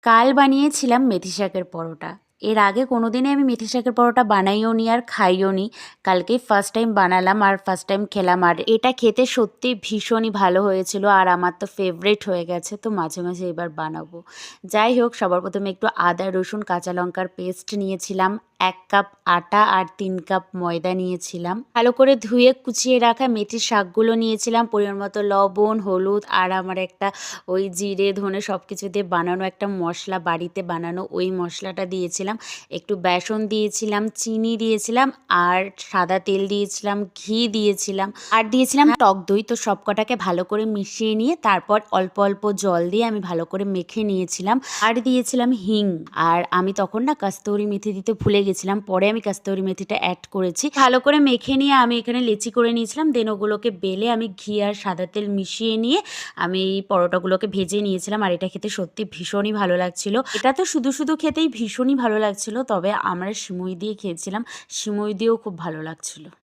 কাল বানিয়েছিলাম মেথি শাকের পরোটা। এর আগে কোনোদিনই আমি মেথি শাকের পরোটা বানাইও নি আর খাইও নি। কালকেই ফার্স্ট টাইম বানালাম আর ফার্স্ট টাইম খেলাম। আর এটা খেতে সত্যিই ভীষণই ভালো হয়েছিল আর আমার তো ফেভারিট হয়ে গেছে, তো মাঝে মাঝে এবার বানাবো। যাই হোক, সবার প্রথমে একটু আদা রসুন কাঁচা লঙ্কার পেস্ট নিয়েছিলাম, ১ কাপ আটা আর ৩ কাপ ময়দা নিয়েছিলাম। ভালো করে ধুয়ে কুচিয়ে রাখা মেথির শাকগুলো নিয়েছিলাম, পরিমাণ মতো লবণ, হলুদ আর আমার একটা ওই জিরে ধনে সব কিছু দিয়ে বানানো একটা মশলা, বাড়িতে বানানো ওই মশলাটা দিয়েছিলাম। একটু বেসন দিয়েছিলাম, চিনি দিয়েছিলাম আর সাদা তেল দিয়েছিলাম, ঘি দিয়েছিলাম আর দিয়েছিলাম টক দই। তো সব কটাকে ভালো করে মিশিয়ে নিয়ে তারপর অল্প অল্প জল দিয়ে আমি ভালো করে মেখে নিয়েছিলাম। আর দিয়েছিলাম হিং। আর আমি তখন না কাস্তুরি মেথি দিতে ভুলে গেছিলাম, পরে আমি কাস্তুরি মেথিটা অ্যাড করেছি। ভালো করে মেখে নিয়ে আমি এখানে লেচি করে নিয়েছিলাম। দেন ওগুলোকে বেলে আমি ঘি আর সাদা তেল মিশিয়ে নিয়ে আমি এই পরোটাগুলোকে ভেজে নিয়েছিলাম। আর এটা খেতে সত্যি ভীষণই ভালো লাগছিল। এটা তো শুধু শুধু খেতেই ভীষণই ভালো লাগছিল, তবে আমরা সিমুই দিয়ে খেয়েছিলাম, সিমুই দিয়েও খুব ভালো লাগছিল।